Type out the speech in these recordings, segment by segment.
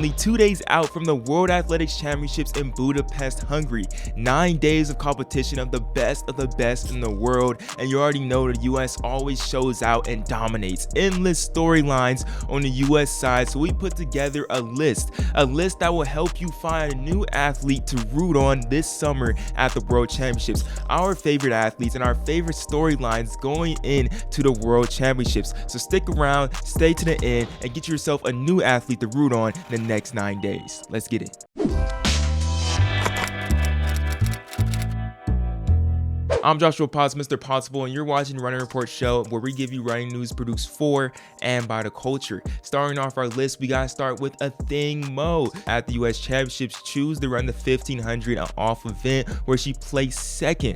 only 2 days out from the World Athletics Championships in Budapest, Hungary. 9 days of competition of the best in the world, and you already know the US always shows out and dominates. Endless storylines on the US side, so we put together a list that will help you find a new athlete to root on this summer at the World Championships. Our favorite athletes and our favorite storylines going into the World Championships. So stick around, stay to the end, and get yourself a new athlete to root on in the next 9 days. Let's get it. I'm Joshua Potts, Mr. Possible, and you're watching Running Report Show, where we give you running news produced for and by the culture. Starting off our list, we gotta start with Athing Mu. At the US Championships, choose to run the 1500 off event, where she placed second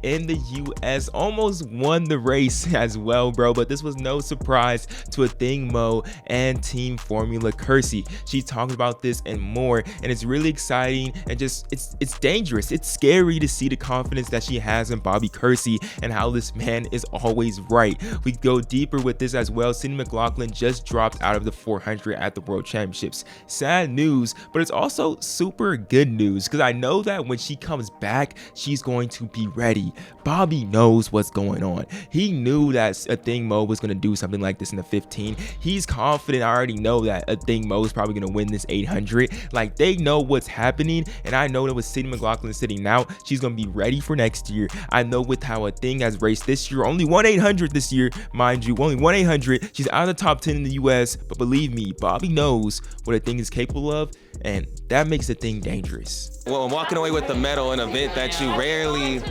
in the US. Almost won the race as well, bro, but this was no surprise to Athing Mu and Team Formula Kersey. She talked about this and more, and it's really exciting and just it's dangerous. It's scary to see the confidence that she has in Bobby Kersey and how this man is always right. We go deeper with this as well. Sydney McLaughlin just dropped out of the 400 at the World Championships. Sad news, but it's also super good news, because I know that when she comes back, she's going to be ready. Bobby knows what's going on. He knew that Athing Mu was going to do something like this in the 15. He's confident. I already know that Athing Mu is probably going to win this 800. Like, they know what's happening, and I know that with Sydney McLaughlin sitting out, she's going to be ready for next year. I know with how Athing has raced this year, only won 800 this year, mind you, only won 800. She's out of the top 10 in the US, but believe me, Bobby knows what Athing is capable of, and that makes Athing dangerous. Well, I'm walking away with the medal in an event that you rarely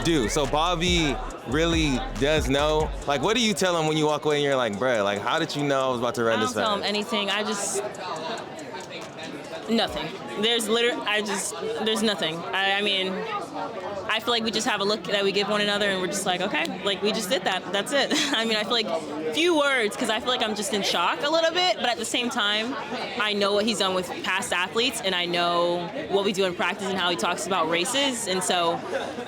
do. So Bobby really does know. Like, what do you tell him when you walk away and you're like, bruh, like, how did you know I was about to run this fast? I don't tell him anything. Nothing. There's nothing. I mean, I feel like we just have a look that we give one another, and we're just like, okay, like, we just did that. That's it. I mean, I feel like few words, because I feel like I'm just in shock a little bit, but at the same time, I know what he's done with past athletes, and I know what we do in practice and how he talks about races. And so,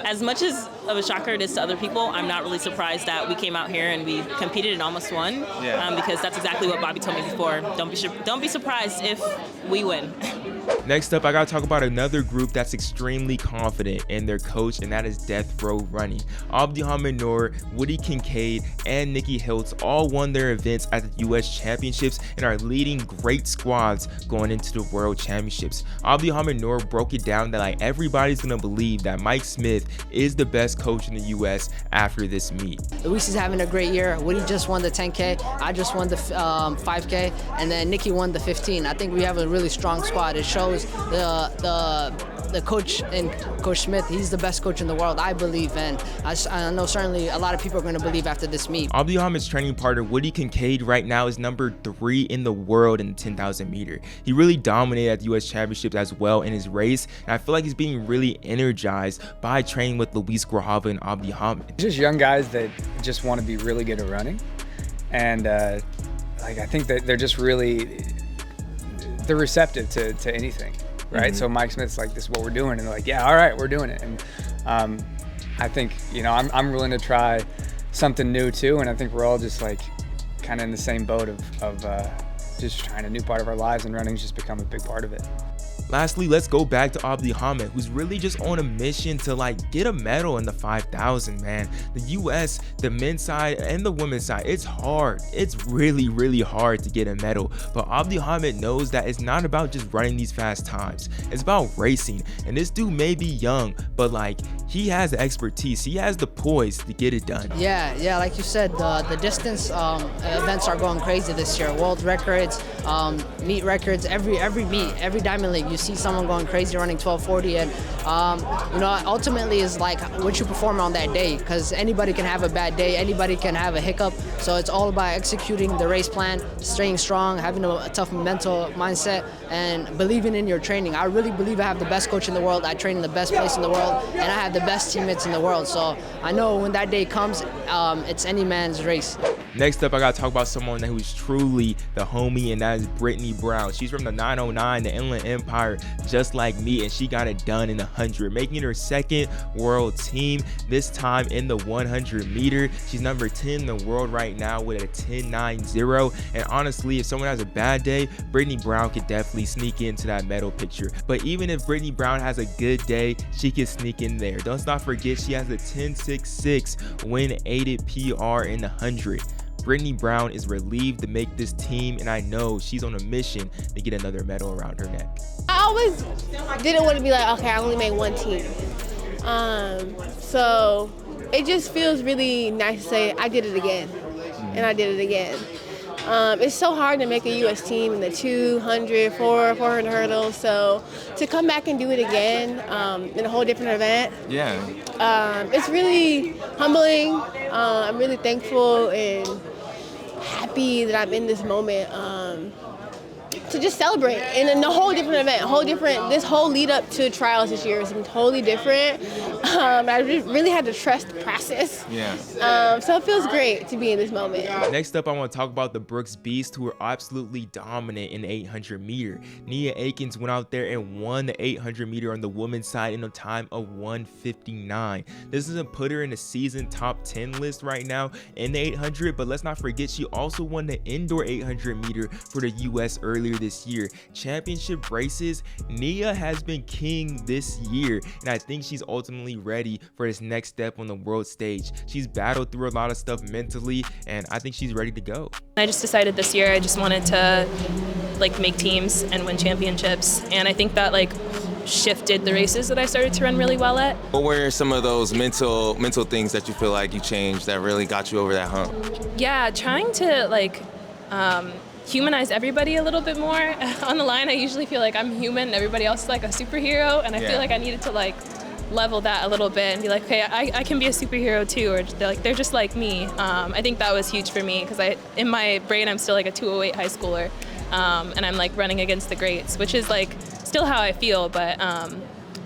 as much as of a shocker it is to other people, I'm not really surprised that we came out here and we competed and almost won. Because that's exactly what Bobby told me before. Don't be surprised if we win. Next up, I gotta talk about another group that's extremely confident in their coach, and that is Death Row Running. Abdihamid Noor, Woody Kincaid, and Nikki Hiltz all won their events at the US Championships and are leading great squads going into the World Championships. Abdihamid Noor broke it down that like everybody's gonna believe that Mike Smith is the best coach in the US after this meet. Luis is having a great year. Woody just won the 10K. I just won the 5K, and then Nikki won the 15. I think we have a really strong squad. It shows the coach and Coach Smith, he's the best coach in the world, I believe, and I know certainly a lot of people are going to believe after this meet. Abdihamid's training partner Woody Kincaid right now is number 3 in the world in the 10,000 meter. He really dominated at the US Championships as well in his race, and I feel like he's being really energized by training with Luis Grijalva and Abdihamid. Just young guys that just want to be really good at running, and like, I think that they're just really, they're receptive to anything, right? So Mike Smith's like, this is what we're doing, and they're like, yeah, all right, we're doing it. And I think, you know, I'm willing to try something new too, and I think we're all just like kind of in the same boat of just trying a new part of our lives, and running's just become a big part of it. Lastly, let's go back to Abdihamid, who's really just on a mission to like get a medal in the 5,000, man. The US, the men's side and the women's side, it's hard. It's really, really hard to get a medal. But Abdihamid knows that it's not about just running these fast times. It's about racing. And this dude may be young, but like, he has the expertise. He has the poise to get it done. Yeah, like you said, the distance events are going crazy this year. World records, meet records, every meet, every Diamond League, you see someone going crazy running 12:40, and you know, ultimately is like what you perform on that day, because anybody can have a bad day, anybody can have a hiccup, so it's all about executing the race plan, staying strong, having a tough mental mindset, and believing in your training. I really believe I have the best coach in the world, I train in the best place in the world, and I have the best teammates in the world, so I know when that day comes, it's any man's race. Next up, I gotta talk about someone who's truly the homie, and that is Brittany Brown. She's from the 909, the Inland Empire, just like me, and she got it done in the 100, making her second world team, this time in the 100 meter. She's number 10 in the world right now with a 10.90, and honestly, if someone has a bad day, Brittany Brown could definitely sneak into that medal picture. But even if Brittany Brown has a good day, she can sneak in there. Don't not forget, she has a 10.66 win aided PR in the 100. Brittany Brown is relieved to make this team, and I know she's on a mission to get another medal around her neck. I always didn't want to be like, okay, I only made one team. So it just feels really nice to say I did it again, and I did it again. It's so hard to make a U.S. team in the 200, 400 hurdles. So to come back and do it again in a whole different event, it's really humbling. I'm really thankful and happy that I'm in this moment to just celebrate in a whole different event, this whole lead up to trials this year has been totally different. I really had to trust the process. So it feels great to be in this moment. Next up, I want to talk about the Brooks Beasts, who are absolutely dominant in the 800 meter. Nia Akins went out there and won the 800 meter on the women's side in a time of 1:59. This doesn't put her in the season top 10 list right now in the 800, but let's not forget she also won the indoor 800 meter for the U.S. earlier this year. Championship races, Nia has been king this year, and I think she's ultimately ready for this next step on the world stage. She's battled through a lot of stuff mentally, and I think she's ready to go. I just decided this year I just wanted to make teams and win championships, and I think that shifted the races that I started to run really well at. What were some of those mental things that you feel like you changed that really got you over that hump? Yeah, trying to humanize everybody a little bit more. On the line, I usually feel like I'm human and everybody else is like a superhero, and I feel like I needed to level that a little bit and be like, okay, I can be a superhero too, or they're just like me. I think that was huge for me because in my brain I'm still a 208 high schooler, and I'm running against the greats, which is still how I feel, but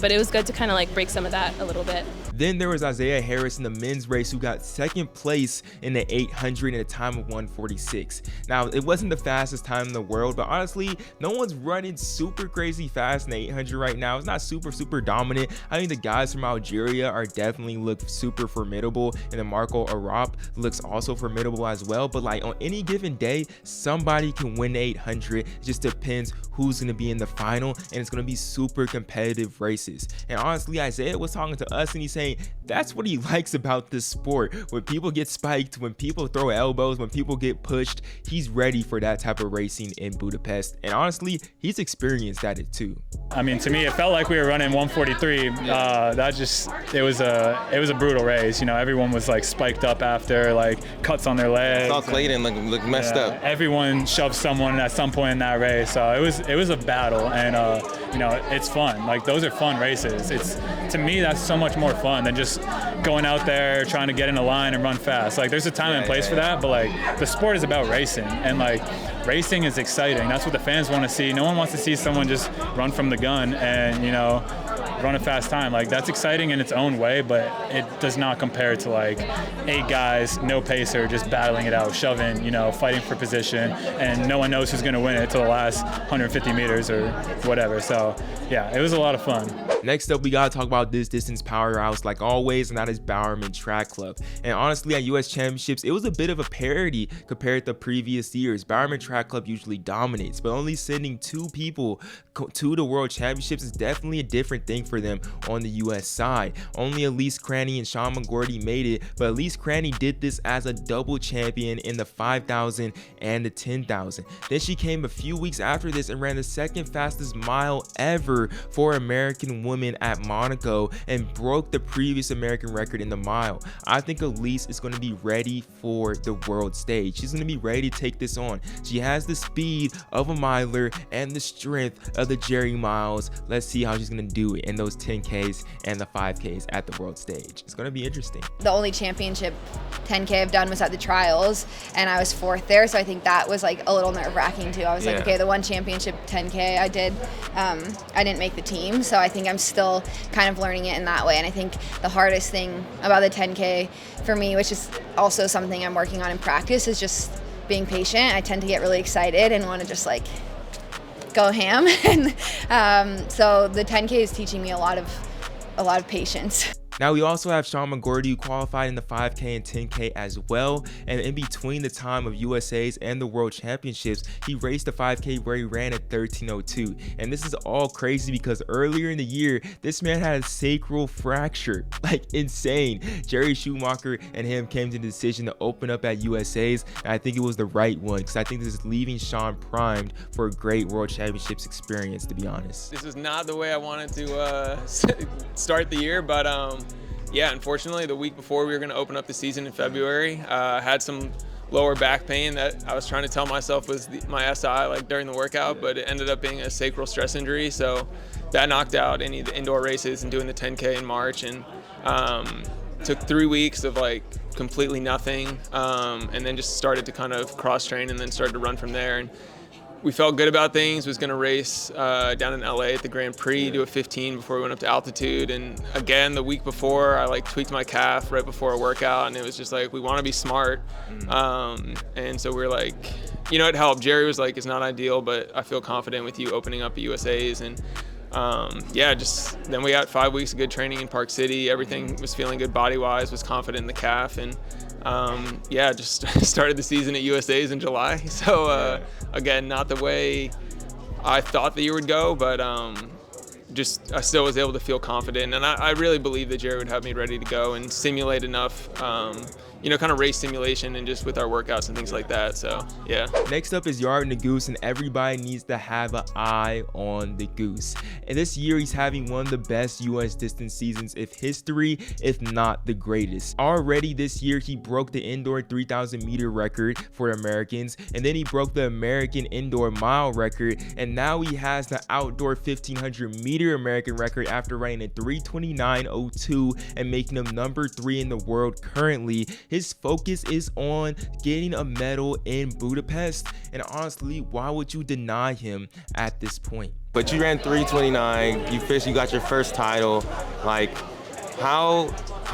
it was good to kind of break some of that a little bit. Then there was Isaiah Harris in the men's race, who got second place in the 800 in a time of 1:46. Now, it wasn't the fastest time in the world, but honestly, no one's running super crazy fast in the 800 right now. It's not super dominant. I think the guys from Algeria are definitely look super formidable, and then Marco Arap looks also formidable as well. But on any given day, somebody can win the 800. It just depends who's going to be in the final, and it's going to be super competitive races. And honestly, Isaiah was talking to us, and he's saying that's what he likes about this sport. When people get spiked, when people throw elbows, when people get pushed, he's ready for that type of racing in Budapest. And honestly, he's experienced at it too. I mean, to me, it felt like we were running 143. It was a brutal race. Everyone was spiked up after, cuts on their legs. I saw Clayton look messed up. Everyone shoved someone at some point in that race. So it was a battle, and it's fun. Those are fun races. To me, that's so much more fun than just going out there trying to get in a line and run fast. There's a time and place for that, but the sport is about racing, and racing is exciting. That's what the fans want to see. No one wants to see someone just run from the gun and run a fast time. That's exciting in its own way, but it does not compare to 8 guys, no pacer, just battling it out, shoving, fighting for position, and no one knows who's going to win it till the last 150 meters or whatever. So yeah, it was a lot of fun. Next up, we gotta talk about this distance powerhouse like always, and that is Bowerman Track Club. And honestly, at US Championships, it was a bit of a parody compared to previous years. Bowerman Track Club usually dominates, but only sending 2 people to the World Championships is definitely a different thing for them on the US side. Only Elise Cranny and Sean McGordy made it, but Elise Cranny did this as a double champion in the 5,000 and the 10,000. Then she came a few weeks after this and ran the second fastest mile ever for American women at Monaco and broke the previous American record in the mile. I think Elise is going to be ready for the world stage. She's going to be ready to take this on. She has the speed of a miler and the strength of the Jerry Miles. Let's see how she's going to do it. And in those 10Ks and the 5Ks at the world stage. It's going to be interesting. The only championship 10K I've done was at the trials, and I was 4th there, so I think that was like a little nerve-wracking too. I was like, okay, the one championship 10K I did, I didn't make the team, so I think I'm still kind of learning it in that way. And I think the hardest thing about the 10K for me, which is also something I'm working on in practice, is just being patient. I tend to get really excited and want to just like go ham. And so the 10K is teaching me a lot of patience. Now we also have Sean McGorty, who qualified in the 5K and 10K as well, and in between the time of USA's and the World Championships, he raced the 5K where he ran at 13:02. And this is all crazy because earlier in the year, this man had a sacral fracture, like insane. Jerry Schumacher and him came to the decision to open up at USA's, and I think it was the right one because I think this is leaving Sean primed for a great World Championships experience, to be honest. This was not the way I wanted to start the year, but yeah, unfortunately, the week before we were going to open up the season in February, I had some lower back pain that I was trying to tell myself was my SI like during the workout, but it ended up being a sacral stress injury. So that knocked out any of the indoor races and doing the 10K in March, and took 3 weeks of like completely nothing, and then just started to kind of cross train and then started to run from there. And we felt good about things, was going to race down in LA at the Grand Prix, do a 15 before we went up to altitude. And again, the week before, I like tweaked my calf right before a workout, and it was just like, we want to be smart. And so we're like, you know, it helped. Jerry was like, it's not ideal, but I feel confident with you opening up at USA's. And yeah, just then we got 5 weeks of good training in Park City. Everything was feeling good body-wise, was confident in the calf. And yeah, just started the season at USA's in July. So again, not the way I thought the year would go, but just I still was able to feel confident. And I really believe that Jerry would have me ready to go and simulate enough, you know, kind of race simulation and just with our workouts and things like that. So yeah. Next up is Yared Nuguse, and everybody needs to have an eye on the Goose. And this year he's having one of the best US distance seasons in history, if not the greatest. Already this year he broke the indoor 3,000 meter record for Americans, and then he broke the American indoor mile record, and now he has the outdoor 1,500 meter American record after running a 3:29:02 and making him number 3 in the world currently. His focus is on getting a medal in Budapest, and honestly, why would you deny him at this point? But you ran 3:29, you got your first title. Like, how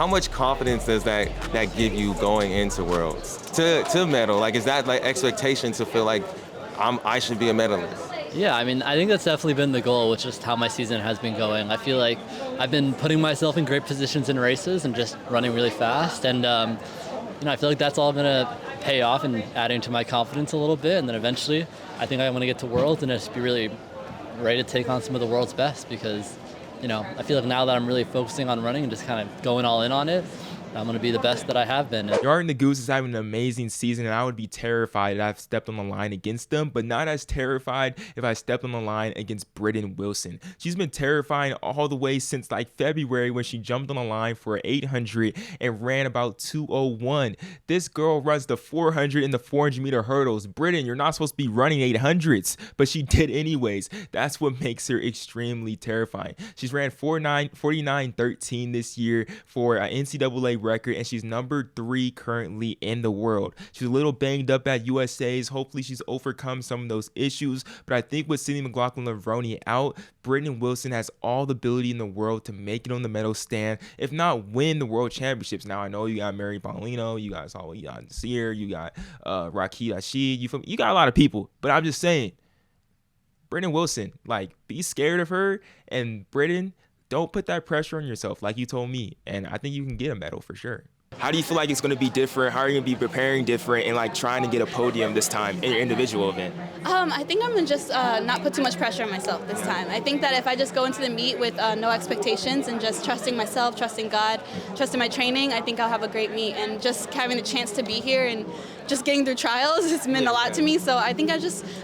much confidence does that give you going into Worlds to medal? Like, is that like expectation to feel like I should be a medalist? Yeah, I mean, I think that's definitely been the goal, which is how my season has been going. I feel like I've been putting myself in great positions in races and just running really fast, and you know, I feel like that's all going to pay off and adding to my confidence a little bit. And then eventually, I think I want to get to Worlds and just be really ready to take on some of the world's best, because, you know, I feel like now that I'm really focusing on running and just kind of going all in on it, I'm going to be the best that I have been. Yared Nuguse is having an amazing season, and I would be terrified if I've stepped on the line against them, but not as terrified if I stepped on the line against Britton Wilson. She's been terrifying all the way since like February when she jumped on the line for an 800 and ran about 2:01. This girl runs the 400 and the 400 meter hurdles. Britton, you're not supposed to be running 800s, but she did anyways. That's what makes her extremely terrifying. She's ran 49:13 this year for an NCAA record, and she's number 3 currently in the world. She's a little banged up at USA's. Hopefully she's overcome some of those issues, but I think with Sydney McLaughlin-Levrone out, Britton Wilson has all the ability in the world to make it on the medal stand, if not win the World Championships. Now I know you got Mary Paulino, you got Sear, you got Rakhi Rashid, you got a lot of people, but I'm just saying, Britton Wilson, like, be scared of her, and Britton, don't put that pressure on yourself like you told me, and I think you can get a medal for sure. How do you feel like it's going to be different? How are you going to be preparing different and like trying to get a podium this time in your individual event? I think I'm going to just not put too much pressure on myself this time. I think that if I just go into the meet with no expectations and just trusting myself, trusting God, trusting my training, I think I'll have a great meet. And just having a chance to be here and just getting through trials has meant a lot to me. So I think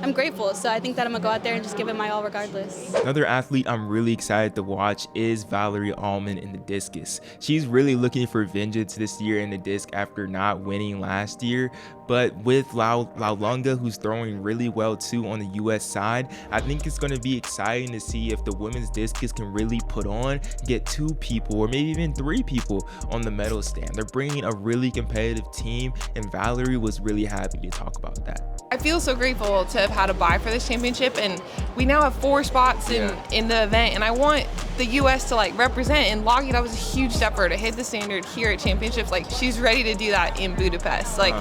I'm grateful. So I think that I'm going to go out there and just give it my all regardless. Another athlete I'm really excited to watch is Valarie Allman in the discus. She's really looking for vengeance this year in the disc after not winning last year, but with Laulunga, who's throwing really well too on the US side, I think it's going to be exciting to see if the women's discus can really put on, get 2 people or maybe even 3 people on the medal stand. They're bringing a really competitive team, and Valarie was really happy to talk about that. I feel so grateful to have had a bye for this championship, and we now have 4 spots in the event, and I want the U.S. to like represent, and Loggie, that was a huge step for her to hit the standard here at championships. Like, she's ready to do that in Budapest. Like,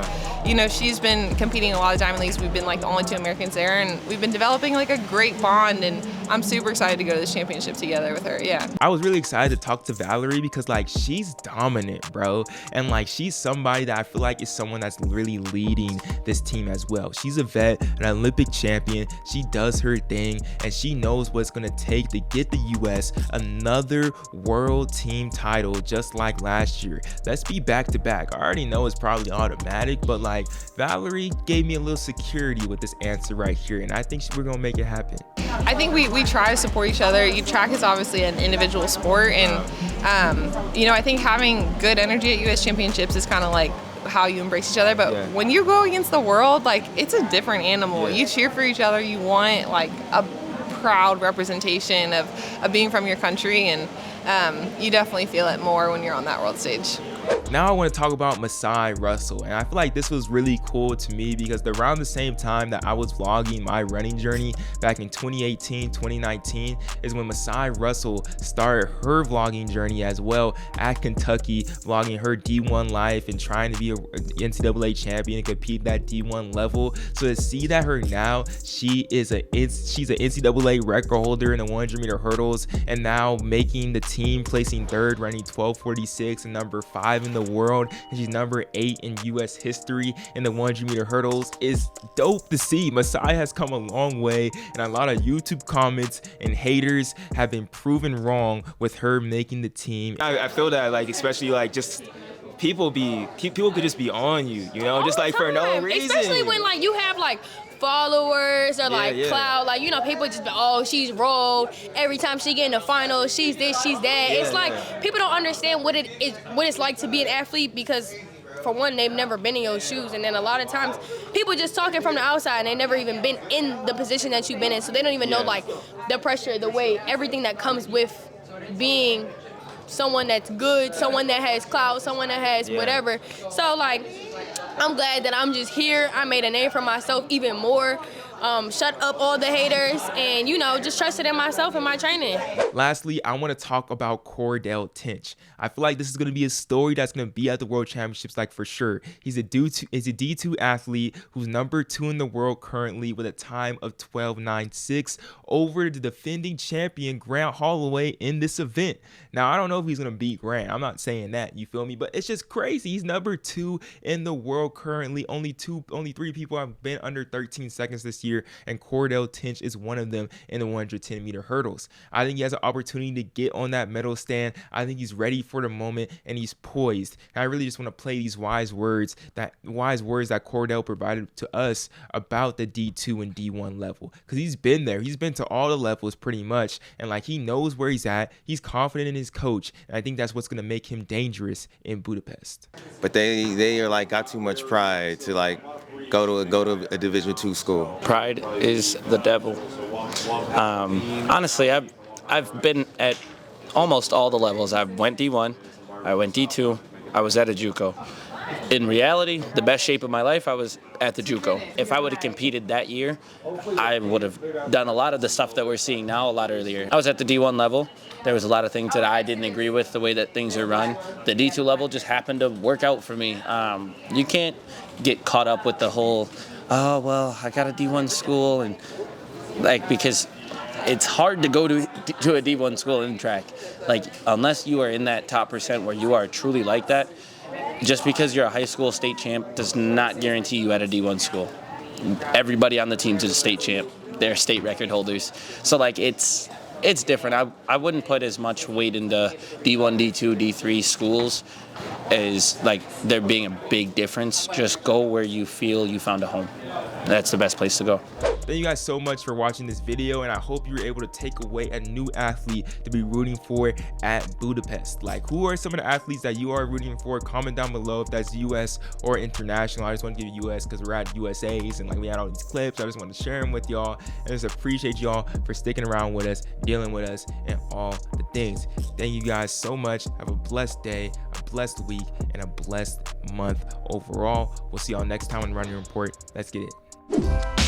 you know, she's been competing in a lot of Diamond Leagues. We've been like the only 2 Americans there, and we've been developing like a great bond, and I'm super excited to go to this championship together with her. Yeah. I was really excited to talk to Valarie because like she's dominant, bro, and like she's somebody that I feel like is someone that's really leading this team as well. She's a vet, an Olympic champion. She does her thing, and she knows what it's gonna take to get the U.S. another world team title just like last year. Let's be back to back. I already know it's probably automatic, but like Valarie gave me a little security with this answer right here, and I think we're gonna make it happen. I think we try to support each other. Track is obviously an individual sport, and you know, I think having good energy at U.S. championships is kind of like how you embrace each other, but when you go against the world, like, it's a different animal. You cheer for each other. You want like a proud representation of being from your country, and you definitely feel it more when you're on that world stage. Now I want to talk about Masai Russell, and I feel like this was really cool to me because around the same time that I was vlogging my running journey back in 2018, 2019 is when Masai Russell started her vlogging journey as well at Kentucky, vlogging her D1 life and trying to be an NCAA champion and compete that D1 level. So to see that her now, she's an NCAA record holder in the 100-meter hurdles, and now making the team, placing 3rd, running 12:46 and number 5 in the world, and she's number 8 in US history in the 100-meter hurdles, is dope to see. Masai has come a long way, and a lot of YouTube comments and haters have been proven wrong with her making the team. I feel that, like, especially like just people could just be on you, you know, just like for no reason. Especially when like you have like followers or like clout, like, you know, people just be, oh, she's rolled every time she get in the finals, she's this, she's that. It's like people don't understand what it's like to be an athlete, because for one, they've never been in your shoes, and then a lot of times people just talking from the outside and they never even been in the position that you've been in, so they don't even know like the pressure, the weight, everything that comes with being someone that's good, someone that has clout, someone that has whatever. So like, I'm glad that I'm just here. I made a name for myself even more. Shut up all the haters, and, you know, just trusted in myself and my training. Lastly, I want to talk about Cordell Tinch. I feel like this is going to be a story that's going to be at the World Championships, like, for sure. He's a D2 athlete who's number 2 in the world currently with a time of 12:96 over the defending champion Grant Holloway in this event. Now, I don't know if he's going to beat Grant. I'm not saying that, you feel me? But it's just crazy. He's number 2 in the world currently. Only 3 people have been under 13 seconds this year, and Cordell Tinch is one of them in the 110-meter hurdles. I think he has an opportunity to get on that medal stand. I think he's ready for the moment, and he's poised. And I really just want to play these wise words that Cordell provided to us about the D2 and D1 level, because he's been there. He's been to all the levels pretty much, and like, he knows where he's at. He's confident in his coach, and I think that's what's going to make him dangerous in Budapest. But they are like got too much pride to like go to a Division II school. Pride is the devil. Honestly, I've been at almost all the levels. I went D1, I went D2, I was at a JUCO. In reality, the best shape of my life, I was at the JUCO. If I would have competed that year, I would have done a lot of the stuff that we're seeing now a lot earlier. I was at the D1 level. There was a lot of things that I didn't agree with, the way that things are run. The D2 level just happened to work out for me. You can't get caught up with the whole, oh, well, I got a D1 school, and like, because it's hard to go to a D1 school in track. Like, unless you are in that top % where you are truly like that, just because you're a high school state champ does not guarantee you at a D1 school. Everybody on the team's a state champ. They're state record holders. So like, it's different. I wouldn't put as much weight into D1, D2, D3 schools as like there being a big difference. Just go where you feel you found a home. That's the best place to go. Thank you guys so much for watching this video, and I hope you were able to take away a new athlete to be rooting for at Budapest. Like, who are some of the athletes that you are rooting for? Comment down below if that's US or international. I just want to give you US because we're at USA's and like we had all these clips. I just want to share them with y'all, and just appreciate y'all for sticking around with us, dealing with us, and all the things. Thank you guys so much. Have a blessed day, a blessed week, and a blessed month overall. We'll see y'all next time on Running Report. Let's get it.